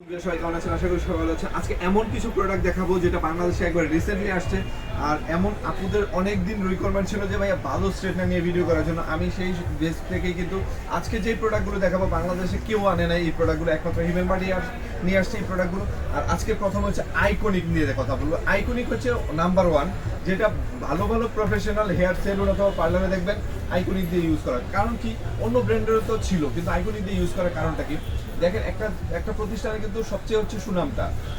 সবাই কেমন আছেন? আশা করি সবাই ভালো আছেন। আজকে এমন কিছু প্রোডাক্ট দেখাবো যেটা বাংলাদেশে একবার রিসেন্টলি আসছে, আর এমন আপনাদের অনেক দিন রিকোয়ারমেন্ট ছিল যে ভাইয়া ভালো স্ট্রেটনার নিয়ে ভিডিও করার জন্য। আমি সেই বেস থেকেই কিন্তু আজকে যে প্রোডাক্টগুলো দেখাবো বাংলাদেশে কেউ আনে নাই এই প্রোডাক্টগুলো, একমাত্র হিমেল মার্ট নিয়ে আসছে এই প্রোডাক্টগুলো। আর আজকে প্রথম হচ্ছে আইকনিক নিয়ে কথা বলবো। আইকনিক হচ্ছে নাম্বার ওয়ান, যেটা ভালো ভালো প্রফেশনাল হেয়ার সেলুন অথবা পার্লারে দেখবেন আইকনিক দিয়ে ইউজ করার কারণ কি, অন্য ব্র্যান্ডেরও তো ছিল কিন্তু আইকনিক দিয়ে ইউজ করার কারণটা কি? দেখেন, একটা প্রতিষ্ঠানে কিন্তু সবচেয়ে হচ্ছে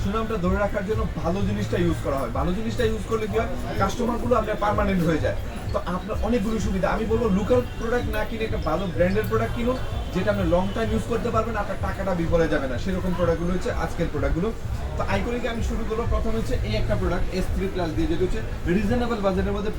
সুনামটা ধরে রাখার জন্য ভালো জিনিসটা ইউজ করা হয়। ভালো জিনিসটা ইউজ করলে কি হয়, কাস্টমারগুলো আপনার পার্মানেন্ট হয়ে যায়। তো আপনার অনেকগুলো সুবিধা। আমি বলবো লোকাল প্রোডাক্ট না কিনে একটা ভালো ব্র্যান্ডের প্রোডাক্ট কিনুন, যেটা আপনি লং টাইম ইউজ করতে পারবেন, আপনার টাকাটা বিফলে যাবে না। সেরকম প্রোডাক্টগুলো হচ্ছে আজকের প্রোডাক্টগুলো। তো আইকনিকে আমি শুরু করবো। প্রথম হচ্ছে এই একটা প্রোডাক্ট S3+ দিয়ে, যেটা হচ্ছে রিজনেবল বাজেটের মধ্যে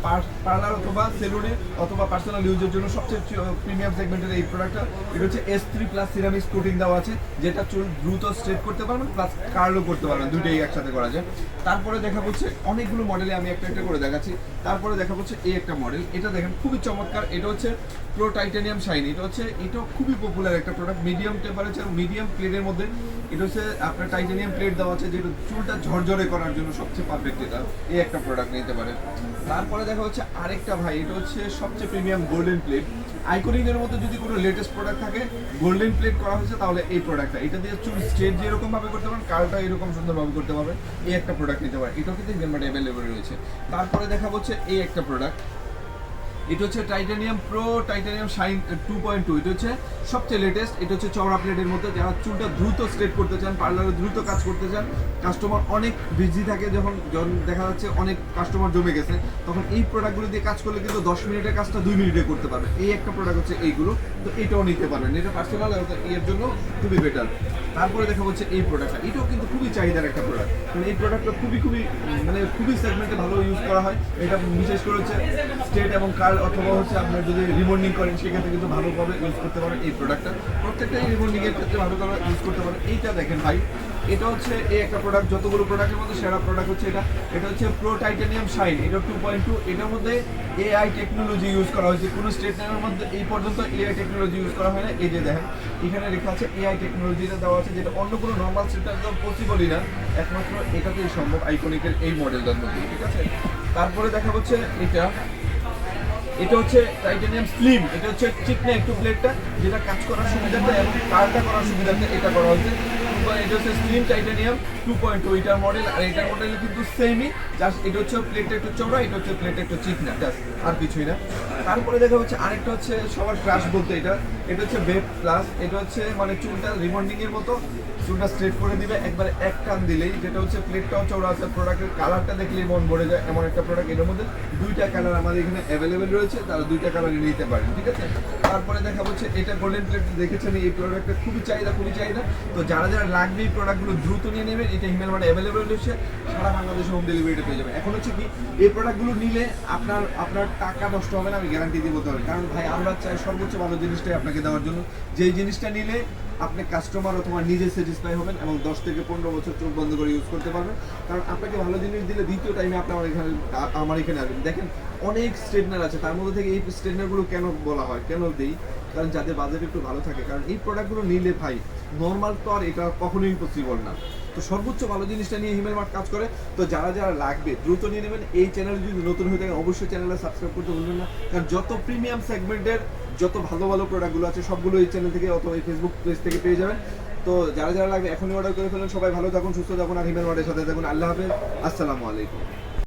পার্লার অথবা সেলুনে অথবা পার্সোনাল ইউজের জন্য সবচেয়ে প্রিমিয়াম সেগমেন্টের এই প্রোডাক্টটা। এটা হচ্ছে S3+ সিরামিক্স কোটিং দেওয়া আছে, যেটা চুল দ্রুত স্ট্রেট করতে পারবেন প্লাস কার্লও করতে পারবেন, দুইটাই একসাথে করা যায়। তারপরে দেখা হচ্ছে অনেকগুলো মডেলে আমি একটা একটা করে দেখাচ্ছি। তারপরে দেখা হচ্ছে এই একটা মডেল, এটা দেখেন খুবই চমৎকার। এটা হচ্ছে প্রো টাইটানিয়াম শাইন। এটা খুবই পপুলার একটা প্রোডাক্ট, মিডিয়াম টেম্পারেচার মিডিয়াম প্লেটের মধ্যে। এটা হচ্ছে আপনার টাইটানিয়াম প্লেট দেওয়া আছে, যেটা চুলটা ঝরঝরে করার জন্য সবচেয়ে পারফেক্ট। এটা এই একটা প্রোডাক্ট নিতে পারেন। তারপরে দেখা হচ্ছে আরেকটা ভাই, এটা হচ্ছে সবচেয়ে প্রিমিয়াম গোল্ডেন প্লেট। আইকনিকের মধ্যে যদি কোনো লেটেস্ট প্রোডাক্ট থাকে গোল্ডেন প্লেট করা হয়েছে, তাহলে এই প্রোডাক্টটা। এটা দিয়ে চুল স্ট্রেট যেরকম ভাবে করতে পারেন, কার্লটা এরকম সুন্দরভাবে করতে পারবেন। এই একটা প্রোডাক্ট নিতে পারেন, এটাও কিন্তু হিমেল মার্টে অ্যাভেলেবল রয়েছে। তারপরে দেখা হচ্ছে এই একটা প্রোডাক্ট, এটা হচ্ছে টাইটানিয়াম শাইন 2.2। এটা হচ্ছে সবচেয়ে লেটেস্ট। এটা হচ্ছে চওড়া প্লেটের মধ্যে। যারা চুলটা দ্রুত স্ট্রেট করতে চান, পার্লারে দ্রুত কাজ করতে চান, কাস্টমার অনেক বিজি থাকে, যখন দেখা যাচ্ছে অনেক কাস্টমার জমে গেছে, তখন এই প্রোডাক্টগুলো দিয়ে কাজ করলে কিন্তু 10 মিনিটের কাজটা 2 মিনিটে করতে পারবে। এই একটা প্রোডাক্ট হচ্ছে এইগুলো। তো এটাও নিতে পারবেন, এটা পার্সোনাল এর জন্য খুবই বেটার। তারপরে দেখা হচ্ছে এই প্রোডাক্টটা, এটাও কিন্তু খুবই চাহিদার একটা প্রোডাক্ট। মানে এই প্রোডাক্টটা খুবই সেগমেন্টে ভালো ইউজ করা হয়। এটা বিশেষ করে হচ্ছে স্ট্রেট এবং কার্ল অথবা হচ্ছে আপনার যদি রিবন্ডিং করেন, সেক্ষেত্রে কিন্তু ভালোভাবে ইউজ করতে পারেন এই প্রোডাক্টটা। প্রত্যেকটাই রিবন্ডিং এর ক্ষেত্রে ভালোভাবে ইউজ করতে পারেন। এইটা দেখেন ভাই, এটা হচ্ছে এই একটা প্রোডাক্ট, যতগুলো প্রোডাক্টের মধ্যে সেরা প্রোডাক্ট হচ্ছে এটা। এটা হচ্ছে প্রো টাইটানিয়াম শাইন। এটা 2.2। এটার মধ্যে AI টেকনোলজি ইউজ করা হয়েছে। কোনো স্ট্রেটনারের মধ্যে এই পর্যন্ত AI টেকনোলজি ইউজ করা হয় না। এই যে দেখেন এখানে লেখা আছে AI টেকনোলজিটা দেওয়া আছে, যেটা অন্য কোনো নর্মাল স্ট্রেটনার তো পসিবলই না, একমাত্র এটাতেই সম্ভব আইকনিকের এই মডেলটার মধ্যে। ঠিক আছে। তারপরে দেখা হচ্ছে এটা হচ্ছে টাইটানিয়াম স্লিম। এটা হচ্ছে চিকনা একটু প্লেটটা, যেটা কাজ করার সুবিধাতে এবং কার্লটা করার সুবিধাতে এটা করা হয়েছে। এটা হচ্ছে স্লিম টাইটানিয়াম 2.2 এটার মডেল। আর এটার মডেল কিন্তু সেমই, জাস্ট এটা হচ্ছে প্লেটটা একটু চওড়া, এটা হচ্ছে প্লেটটা একটু চিকনা, জাস্ট আর কিছুই না। তারপরে দেখা হচ্ছে আরেকটা হচ্ছে সবার ক্রাশ বলতে এটা হচ্ছে বেব প্লাস। এটা হচ্ছে মানে চুলটা রিবন্ডিং এর মতো চুলটা স্ট্রেট করে দিবে একবারে এক টান দিলেই, যেটা হচ্ছে প্লেটটাও চওড়া আছে। প্রোডাক্টের কালারটা দেখলেই মন ভরে যায়, এমন একটা প্রোডাক্ট। এর মধ্যে দুইটা কালার আমাদের এখানে অ্যাভেলেবেল রয়েছে, তারা দুইটা কালার নিতে পারেন। ঠিক আছে। তারপরে দেখা হচ্ছে এটা গোল্ডেন প্লেট দেখেছেন, এই প্রোডাক্টের খুবই চাহিদা। তো যারা লাগবে এই প্রোডাক্টগুলো দ্রুত নিয়ে নেবেন। এটা হিমেল মার্টে অ্যাভেলেবেল রয়েছে, সারা বাংলাদেশে হোম ডেলিভারিটা পেয়ে যাবেন। এখন হচ্ছে কি, এই প্রোডাক্টগুলো নিলে আপনার টাকা নষ্ট হবে না, আমি গ্যারান্টি দিয়ে বলতে পারি। কারণ ভাই আমরা চাই সর্বোচ্চ ভালো জিনিসটাই আপনাকে দেওয়ার জন্য, যেই জিনিসটা নিলে আপনি কাস্টমার অথবা নিজে স্যাটিসফাই হবেন এবং 10 থেকে 15 বছর চোখ বন্ধ করে ইউজ করতে পারবেন। কারণ আপনাকে ভালো জিনিস দিলে দ্বিতীয় টাইমে আপনি আমার এখানে আসবেন। দেখেন অনেক স্ট্রেটনার আছে, তার মধ্যে থেকে এই স্ট্রেটনারগুলো কেন বলা হয়, কেন দেই, কারণ যাদের বাজেট একটু ভালো থাকে। কারণ এই প্রোডাক্টগুলো নিলে ভাই নর্মাল তো আর এটা কখনোই পসিবল না। তো সর্বোচ্চ ভালো জিনিসটা নিয়ে হিমেল মার্ট কাজ করে। তো যারা লাগবে দ্রুত নিয়ে নেবেন। এই চ্যানেল যদি নতুন হয়ে থাকে অবশ্যই চ্যানেলটা সাবস্ক্রাইব করতে ভুলবেন না, কারণ যত প্রিমিয়াম সেগমেন্টের যত ভালো ভালো প্রোডাক্টগুলো আছে সবগুলো এই চ্যানেল থেকে অথবা এই ফেসবুক পেজ থেকে পেয়ে যাবেন। তো যারা লাগবে এখনই অর্ডার করে ফেলেন। সবাই ভালো থাকুন, সুস্থ থাকুন, আর হিমেল মার্টের সাথে থাকুন। আল্লাহ হাফেজ, আসসালামু আলাইকুম।